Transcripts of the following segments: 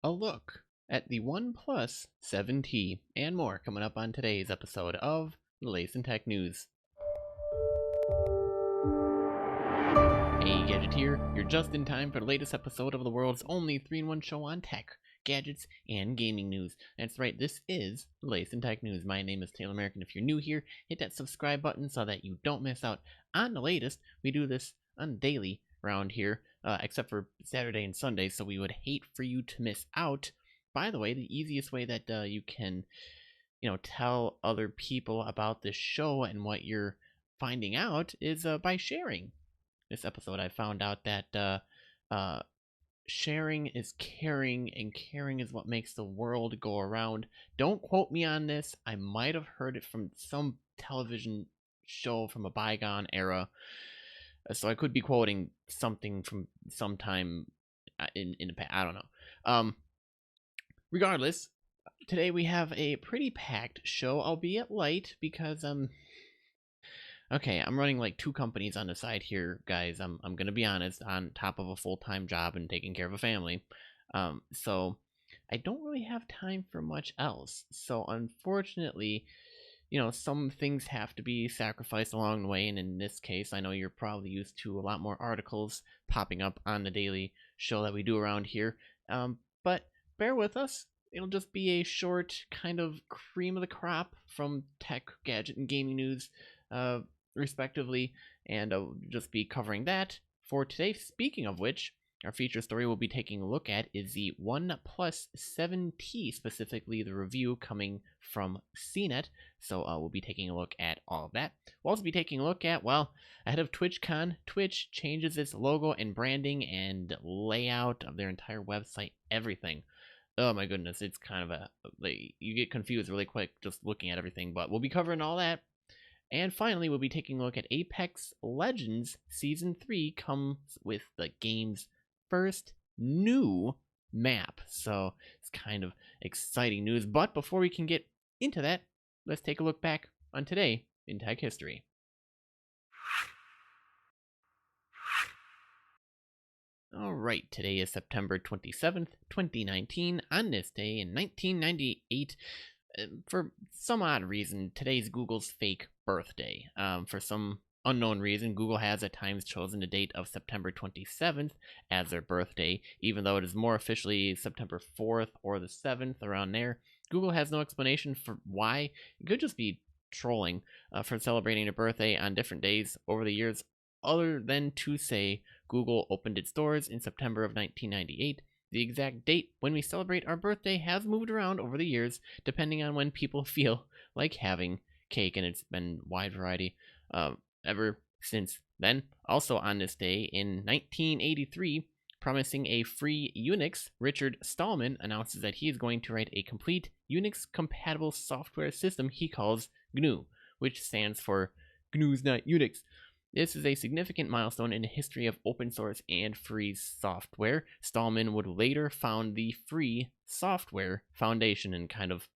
a look at the OnePlus 7T and more coming up on today's episode of the latest in tech news. Hey Gadget here, you're just in time for the latest episode of the world's only 3-in-1 show on tech, gadgets, and gaming news. That's right, this is the latest in tech news. My name is Taylor American. If you're new here, hit that subscribe button so that you don't miss out on the latest. We do this on daily around here, except for Saturday and Sunday, so we would hate for you to miss out. By the way, the easiest way that you can, tell other people about this show and what you're finding out is by sharing. This episode, I found out that sharing is caring, and caring is what makes the world go around. Don't quote me on this. I might have heard it from some television show from a bygone era. So I could be quoting something from sometime in the past. I don't know. Regardless, today we have a pretty packed show, albeit light, because okay, I'm running like 2 companies on the side here, guys. I'm gonna be honest, on top of a full-time job and taking care of a family. So I don't really have time for much else. So unfortunately, some things have to be sacrificed along the way, and in this case, I know you're probably used to a lot more articles popping up on the daily show that we do around here. But bear with us. It'll just be a short kind of cream of the crop from tech, gadget, and gaming news, respectively, and I'll just be covering that for today. Speaking of which, our feature story we'll be taking a look at is the OnePlus 7T, specifically the review coming from CNET. So we'll be taking a look at all of that. We'll also be taking a look at, well, ahead of TwitchCon, Twitch changes its logo and branding and layout of their entire website, everything. Oh my goodness, it's kind of you get confused really quick just looking at everything, but we'll be covering all that. And finally, we'll be taking a look at Apex Legends Season 3 comes with the game's first new map. So it's kind of exciting news. But before we can get into that, let's take a look back on today in tech history. Alright, today is September 27th, 2019. On this day in 1998, for some odd reason, today's Google's fake birthday. For some unknown reason, Google has at times chosen the date of September 27th as their birthday, even though it is more officially September 4th or the 7th, around there. Google has no explanation for why. It could just be trolling for celebrating a birthday on different days over the years, other than to say Google opened its doors in September of 1998. The exact date when we celebrate our birthday has moved around over the years, depending on when people feel like having cake, and it's been a wide variety ever since then. Also on this day in 1983, promising a free Unix, Richard Stallman announces that he is going to write a complete Unix-compatible software system he calls GNU, which stands for GNU's Not Unix. This is a significant milestone in the history of open source and free software. Stallman would later found the Free Software Foundation and kind of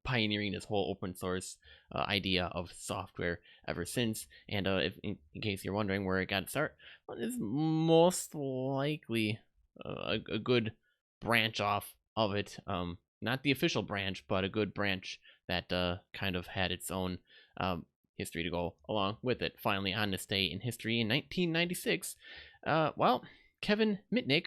pioneering this whole open source idea of software ever since. And if in case you're wondering where it got its start, well, it's most likely a good branch off of it. Not the official branch, but a good branch that kind of had its own history to go along with it. Finally, on this day in history in 1996, Kevin Mitnick,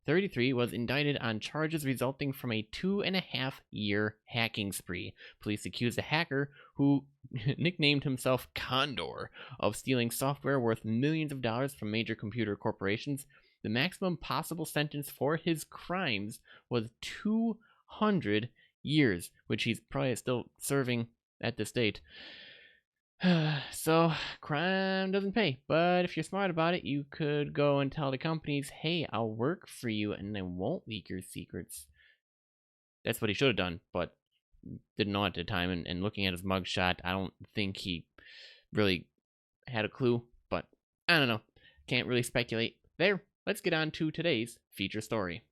33, was indicted on charges resulting from a 2.5-year hacking spree. Police accused a hacker, who nicknamed himself Condor, of stealing software worth millions of dollars from major computer corporations. The maximum possible sentence for his crimes was 200 years, which he's probably still serving at this date. So, crime doesn't pay, but if you're smart about it, you could go and tell the companies, hey, I'll work for you and I won't leak your secrets. That's what he should have done, but didn't know at the time, and looking at his mugshot, I don't think he really had a clue, but I don't know. Can't really speculate. There, let's get on to today's feature story.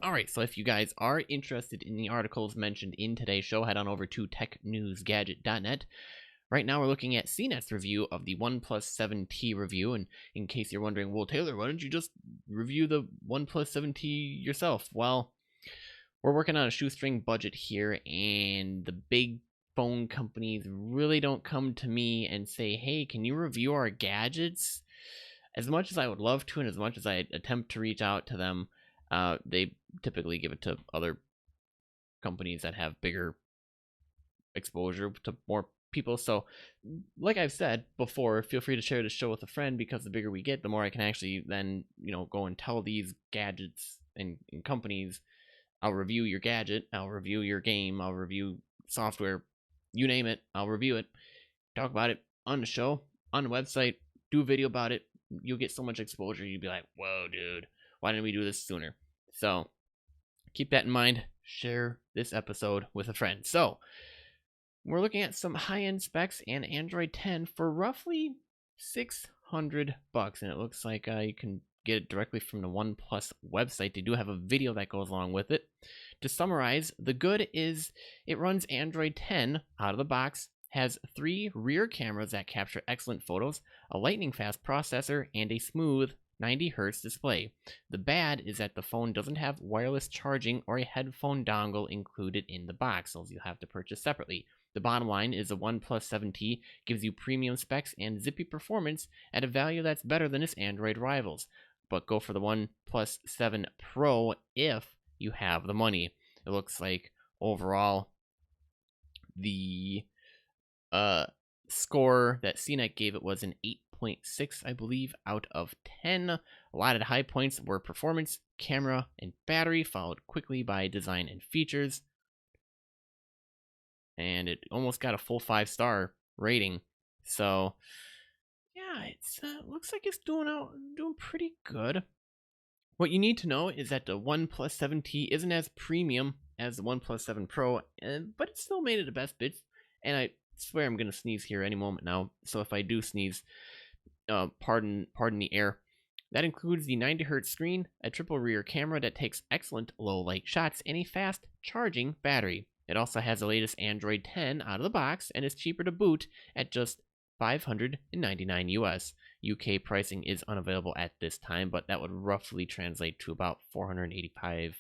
Alright, so if you guys are interested in the articles mentioned in today's show, head on over to TechNewsGadget.net. Right now, we're looking at CNET's review of the OnePlus 7T review. And in case you're wondering, well, Taylor, why don't you just review the OnePlus 7T yourself? Well, we're working on a shoestring budget here, and the big phone companies really don't come to me and say, hey, can you review our gadgets? As much as I would love to, and as much as I attempt to reach out to them, they typically give it to other companies that have bigger exposure to more people. So, like I've said before, feel free to share the show with a friend, because the bigger we get, the more I can actually then, go and tell these gadgets and companies, I'll review your gadget, I'll review your game, I'll review software, you name it, I'll review it, talk about it on the show, on the website, do a video about it. You'll get so much exposure, you'll be like, whoa, dude, why didn't we do this sooner? So keep that in mind. Share this episode with a friend. So we're looking at some high-end specs and Android 10 for roughly $600, and it looks like you can get it directly from the OnePlus website. They do have a video that goes along with it. To summarize, the good is it runs Android 10 out of the box, has 3 rear cameras that capture excellent photos, a lightning-fast processor, and a smooth 90Hz display. The bad is that the phone doesn't have wireless charging or a headphone dongle included in the box, so you'll have to purchase separately. The bottom line is the OnePlus 7T gives you premium specs and zippy performance at a value that's better than its Android rivals. But go for the OnePlus 7 Pro if you have the money. It looks like overall the score that CNET gave it was an 8.6, I believe, out of 10. A lot of the high points were performance, camera, and battery, followed quickly by design and features. And it almost got a full 5-star rating. So yeah, it's looks like it's doing pretty good. What you need to know is that the OnePlus 7T isn't as premium as the OnePlus 7 Pro, but it still made it the best bits. And I swear I'm gonna sneeze here any moment now. So if I do sneeze, pardon the air. That includes the 90Hz screen, a triple rear camera that takes excellent low light shots, and a fast charging battery. It also has the latest Android 10 out of the box and is cheaper to boot at just $599 US. UK pricing is unavailable at this time, but that would roughly translate to about £485.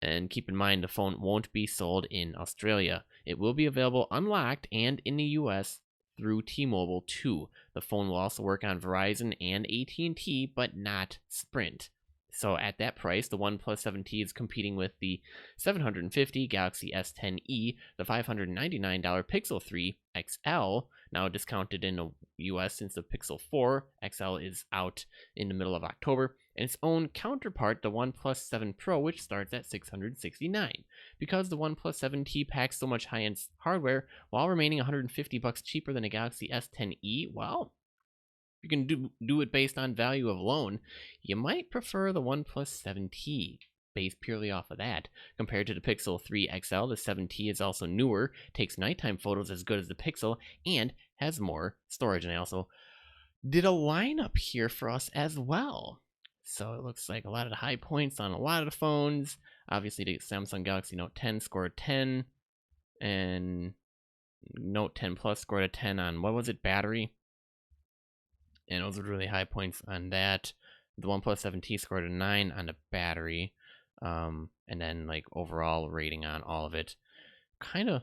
And keep in mind, the phone won't be sold in Australia. It will be available unlocked and in the US through T-Mobile too. The phone will also work on Verizon and AT&T, but not Sprint. So at that price, the OnePlus 7T is competing with the $750 Galaxy S10e, the $599 Pixel 3 XL, now discounted in the US since the Pixel 4 XL is out in the middle of October, and its own counterpart, the OnePlus 7 Pro, which starts at $669. Because the OnePlus 7T packs so much high-end hardware while remaining $150 cheaper than a Galaxy S10e, well, you can do it based on value alone, you might prefer the OnePlus 7T, based purely off of that. Compared to the Pixel 3 XL, the 7T is also newer, takes nighttime photos as good as the Pixel, and has more storage. And I also did a lineup here for us as well. So it looks like a lot of the high points on a lot of the phones. Obviously, the Samsung Galaxy Note 10 scored 10, and Note 10 Plus scored a 10 on, what was it, battery? And those were really high points on that. The OnePlus 7T scored a 9 on the battery, and then like overall rating on all of it, kind of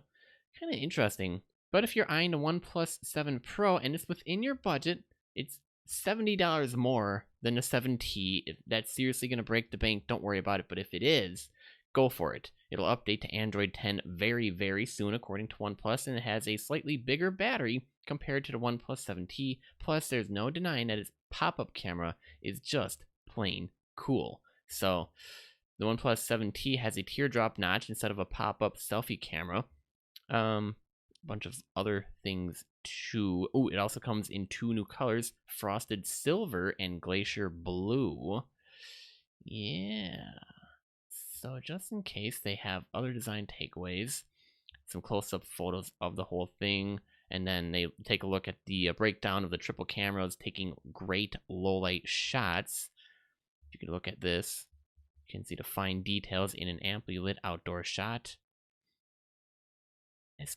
interesting. But if you're eyeing the OnePlus 7 Pro and it's within your budget, it's $70 more than the 7T. If that's seriously going to break the bank, don't worry about it. But if it is, go for it. It'll update to Android 10 very, very soon, according to OnePlus, and it has a slightly bigger battery compared to the OnePlus 7T. Plus, there's no denying that its pop-up camera is just plain cool. So, the OnePlus 7T has a teardrop notch instead of a pop-up selfie camera. Bunch of other things too. Oh, it also comes in 2 new colors: frosted silver and glacier blue. Yeah. So just in case they have other design takeaways, some close-up photos of the whole thing, and then they take a look at the breakdown of the triple cameras taking great low-light shots. You can look at this. You can see the fine details in an amply lit outdoor shot. is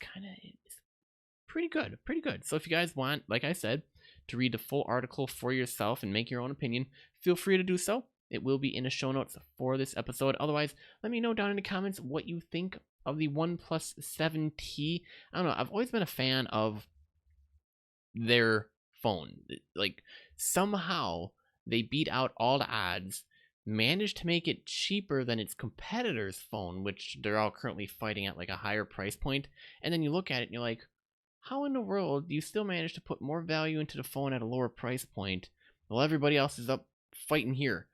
pretty good, pretty good. So if you guys want, like I said, to read the full article for yourself and make your own opinion, feel free to do so. It will be in the show notes for this episode. Otherwise, let me know down in the comments what you think of the OnePlus 7T. I don't know. I've always been a fan of their phone. Like, somehow they beat out all the odds, managed to make it cheaper than its competitor's phone, which they're all currently fighting at like a higher price point. And then you look at it and you're like, how in the world do you still manage to put more value into the phone at a lower price point while everybody else is up fighting here?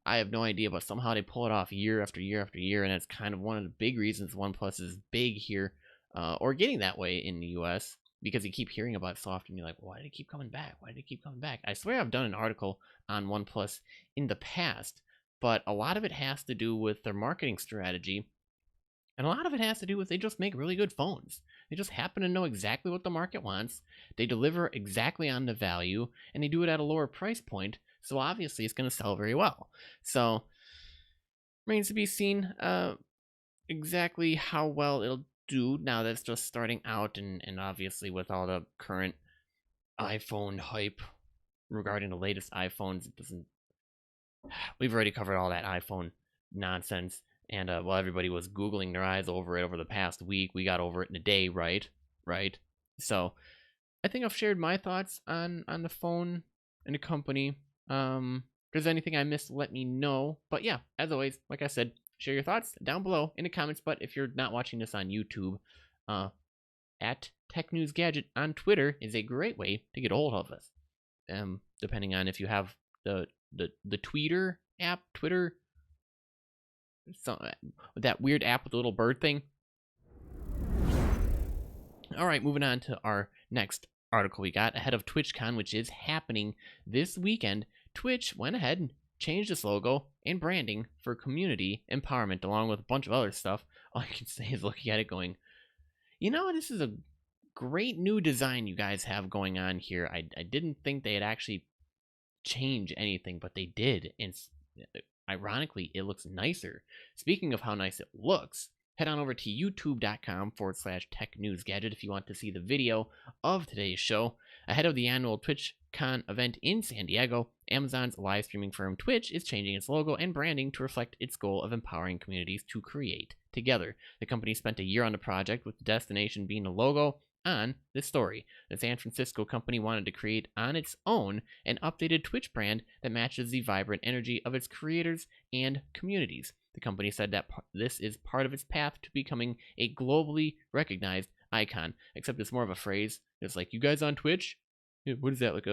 I have no idea, but somehow they pull it off year after year after year, and that's kind of one of the big reasons OnePlus is big here, or getting that way in the US, because you keep hearing about it so often. You're like, why do they keep coming back? Why do they keep coming back? I swear I've done an article on OnePlus in the past, but a lot of it has to do with their marketing strategy, and a lot of it has to do with they just make really good phones. They just happen to know exactly what the market wants. They deliver exactly on the value, and they do it at a lower price point. So obviously it's going to sell very well. So remains to be seen exactly how well it'll do now that it's just starting out, and obviously with all the current iPhone hype regarding the latest iPhones, it doesn't. We've already covered all that iPhone nonsense. And while everybody was Googling their eyes over it over the past week, we got over it in a day, right? Right? So I think I've shared my thoughts on the phone and the company. If there's anything I missed, let me know. But yeah, as always, like I said, share your thoughts down below in the comments. But if you're not watching this on YouTube, at TechNewsGadget on Twitter is a great way to get a hold of us. Depending on if you have the Tweeter app, Twitter, that weird app with the little bird thing. All right, moving on to our next article we got. Ahead of TwitchCon, which is happening this weekend, Twitch went ahead and changed its logo and branding for community empowerment, along with a bunch of other stuff. All I can say is looking at it going, this is a great new design you guys have going on here. I didn't think they'd actually change anything, but they did, and ironically, it looks nicer. Speaking of how nice it looks, head on over to youtube.com/TechNewsGadget if you want to see the video of today's show. Ahead of the annual TwitchCon event in San Diego, Amazon's live streaming firm Twitch is changing its logo and branding to reflect its goal of empowering communities to create together. The company spent a year on the project, with the destination being a logo on this story. The San Francisco company wanted to create on its own an updated Twitch brand that matches the vibrant energy of its creators and communities. The company said that this is part of its path to becoming a globally recognized icon, except it's more of a phrase. It's like, you guys on Twitch? What is that, like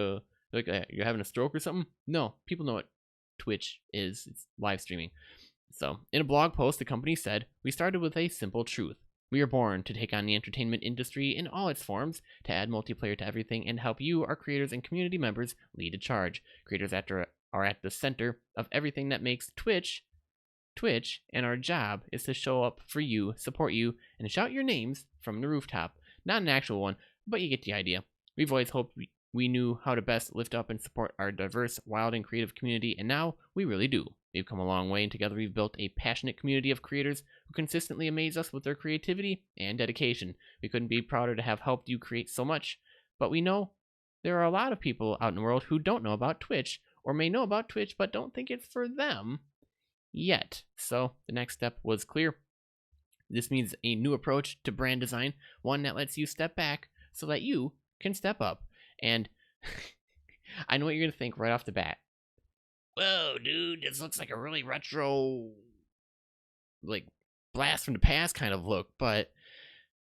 you're having a stroke or something? No, people know what Twitch is. It's live streaming. So, in a blog post, the company said, "We started with a simple truth. We are born to take on the entertainment industry in all its forms, to add multiplayer to everything, and help you, our creators and community members, lead a charge. Creators are at the center of everything that makes Twitch, and our job is to show up for you, support you, and shout your names from the rooftop." Not an actual one, but you get the idea. We've always hoped we knew how to best lift up and support our diverse, wild, and creative community, and now we really do. We've come a long way, and together we've built a passionate community of creators who consistently amaze us with their creativity and dedication. We couldn't be prouder to have helped you create so much, but we know there are a lot of people out in the world who don't know about Twitch, or may know about Twitch but don't think it's for them yet. So the next step was clear. This means a new approach to brand design, one that lets you step back so that you can step up. And I know what you're going to think right off the bat. Whoa, dude, this looks like a really retro, like, blast from the past kind of look. But,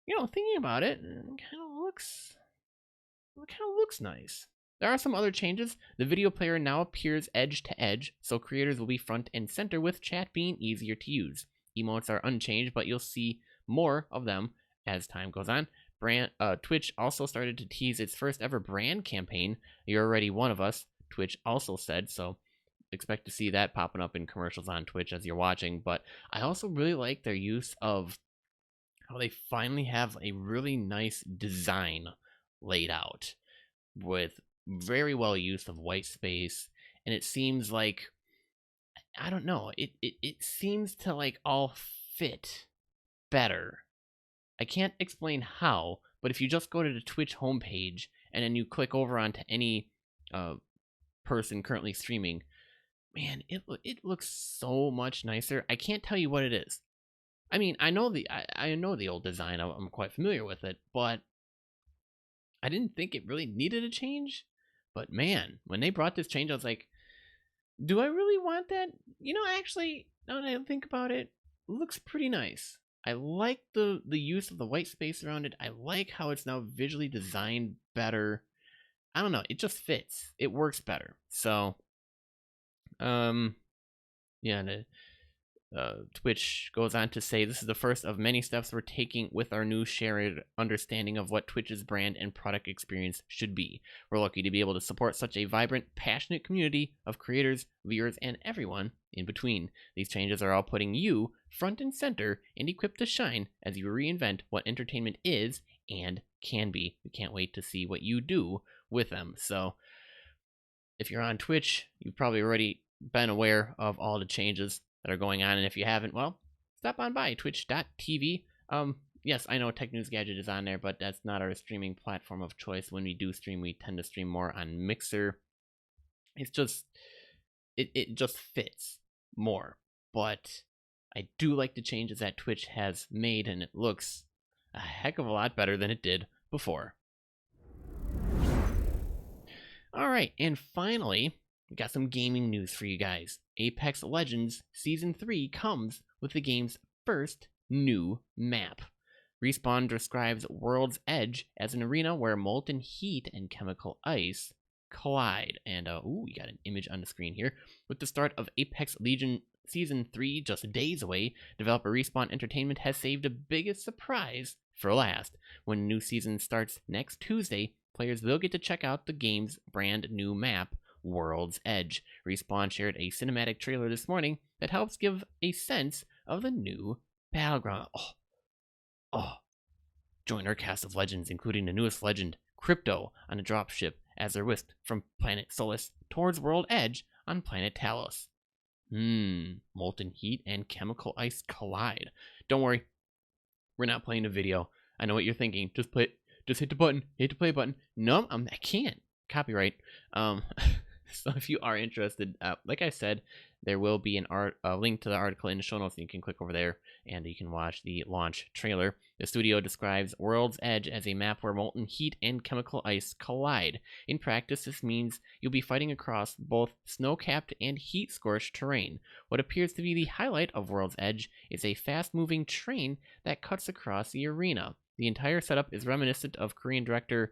thinking about it, it kind of looks nice. There are some other changes. The video player now appears edge to edge, so creators will be front and center, with chat being easier to use. Emotes are unchanged, but you'll see more of them as time goes on. Twitch also started to tease its first ever brand campaign. You're already one of us, Twitch also said, so expect to see that popping up in commercials on Twitch as you're watching. But I also really like their use of how they finally have a really nice design laid out with very well use of white space, and it seems like, I don't know, it seems to like all fit better I can't explain how, but if you just go to the Twitch homepage and then you click over onto any person currently streaming, man, it looks so much nicer. I can't tell you what it is. I mean, I know the old design. I'm quite familiar with it, but I didn't think it really needed a change. But man, when they brought this change, I was like, do I really want that? Actually, now that I think about it, looks pretty nice. I like the use of the white space around it. I like how it's now visually designed better. I don't know, it just fits. It works better. So, yeah, Twitch goes on to say, this is the first of many steps we're taking with our new shared understanding of what Twitch's brand and product experience should be. We're lucky to be able to support such a vibrant, passionate community of creators, viewers, and everyone in between. These changes are all putting you front and center and equipped to shine as you reinvent what entertainment is and can be. We can't wait to see what you do with them. So, if you're on Twitch, you've probably already been aware of all the changes that are going on, and if you haven't, well, stop on by twitch.tv. Yes, I know TechNewsGadget is on there, but that's not our streaming platform of choice. When we do stream, we tend to stream more on Mixer. It's just it just fits more. But I do like the changes that Twitch has made, and it looks a heck of a lot better than it did before. All right, and finally, we got some gaming news for you guys. Apex Legends Season 3 comes with the game's first new map. Respawn describes World's Edge as an arena where molten heat and chemical ice collide. And, we got an image on the screen here. With the start of Apex Legion Season 3 just days away, developer Respawn Entertainment has saved the biggest surprise for last. When the new season starts next Tuesday, players will get to check out the game's brand new map, World's Edge. Respawn shared a cinematic trailer this morning that helps give a sense of the new battleground. Join our cast of legends, including the newest legend, Crypto, on a dropship as they're whisked from planet Solus towards World Edge on planet Talos. Molten heat and chemical ice collide. Don't worry, we're not playing a video. I know what you're thinking. Just hit the button, hit the play button. No, I can't. Copyright. So if you are interested, like I said, there will be a link to the article in the show notes, and you can click over there and you can watch the launch trailer. The studio describes World's Edge as a map where molten heat and chemical ice collide. In practice, this means you'll be fighting across both snow-capped and heat-scorched terrain. What appears to be the highlight of World's Edge is a fast-moving train that cuts across the arena. The entire setup is reminiscent of Korean director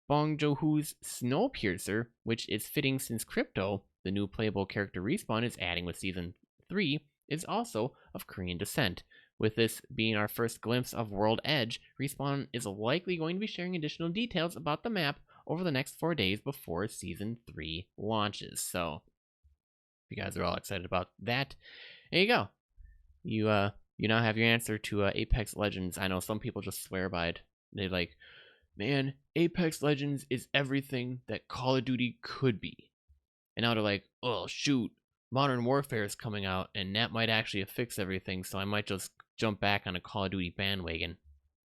Bong Joon-ho's Snowpiercer, which is fitting since Crypto, the new playable character Respawn is adding with Season 3, is also of Korean descent. With this being our first glimpse of World Edge, Respawn is likely going to be sharing additional details about the map over the next 4 days before Season 3 launches. So, if you guys are all excited about that, there you go. You now have your answer to Apex Legends. I know some people just swear by it. They're like, man, Apex Legends is everything that Call of Duty could be. And now they're like, oh, shoot, Modern Warfare is coming out, and that might actually fix everything, so I might just jump back on a Call of Duty bandwagon.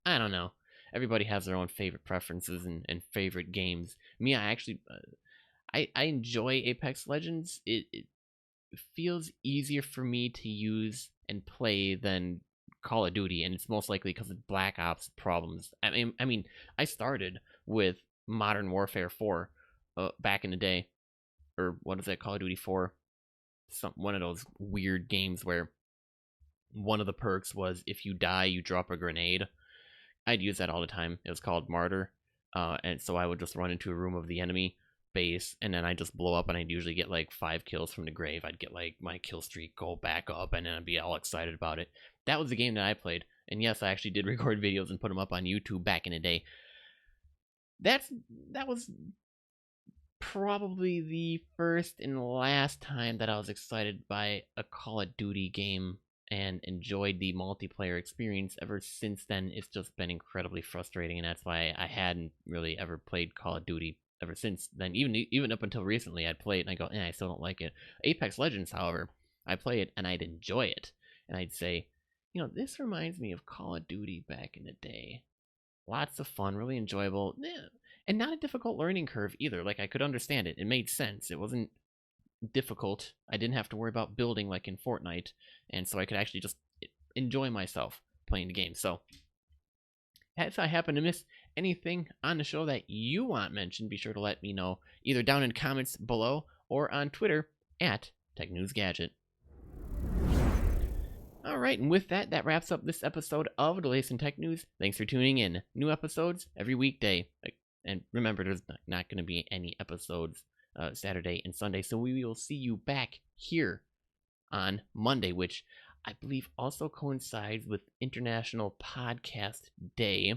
I don't know. Everybody has their own favorite preferences and favorite games. Me, I actually, I enjoy Apex Legends. It feels easier for me to use and play than Call of Duty, and it's most likely because of Black Ops problems. I mean, I started with Modern Warfare 4 back in the day, or what is that, Call of Duty 4? One of those weird games where one of the perks was if you die, you drop a grenade. I'd use that all the time. It was called Martyr, and so I would just run into a room of the enemy base, and then I'd just blow up, and I'd usually get like 5 kills from the grave. I'd get like my kill streak go back up, and then I'd be all excited about it. That was the game that I played, and yes, I actually did record videos and put them up on YouTube back in the day. That was probably the first and last time that I was excited by a Call of Duty game and enjoyed the multiplayer experience. Ever since then, it's just been incredibly frustrating, and that's why I hadn't really ever played Call of Duty ever since then. Even up until recently, I'd play it and I go, I still don't like it. Apex Legends, however, I play it and I'd enjoy it, and I'd say, this reminds me of Call of Duty back in the day. Lots of fun, really enjoyable, and not a difficult learning curve either. Like, I could understand it. It made sense. It wasn't difficult. I didn't have to worry about building like in Fortnite, and so I could actually just enjoy myself playing the game. So if I happen to miss anything on the show that you want mentioned, be sure to let me know either down in comments below or on Twitter at TechNewsGadget. All right, and with that, that wraps up this episode of the latest in tech news. Thanks for tuning in. New episodes every weekday. And remember, there's not going to be any episodes Saturday and Sunday, so we will see you back here on Monday, which I believe also coincides with International Podcast Day.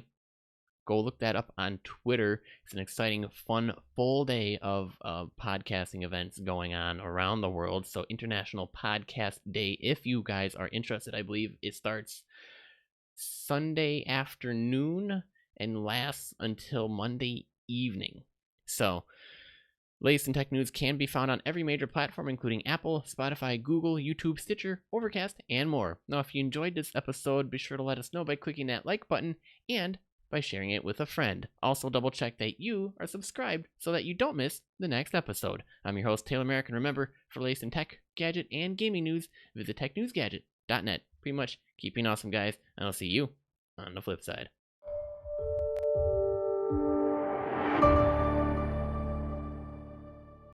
Go look that up on Twitter. It's an exciting, fun, full day of podcasting events going on around the world. So International Podcast Day, if you guys are interested, I believe it starts Sunday afternoon and lasts until Monday evening. So latest in tech news can be found on every major platform, including Apple, Spotify, Google, YouTube, Stitcher, Overcast, and more. Now, if you enjoyed this episode, be sure to let us know by clicking that like button and by sharing it with a friend. Also, double check that you are subscribed so that you don't miss the next episode. I'm your host, Taylor Merrick, and remember, for latest in tech, gadget, and gaming news, visit TechNewsGadget.net. Pretty much, keep being awesome, guys, and I'll see you on the flip side.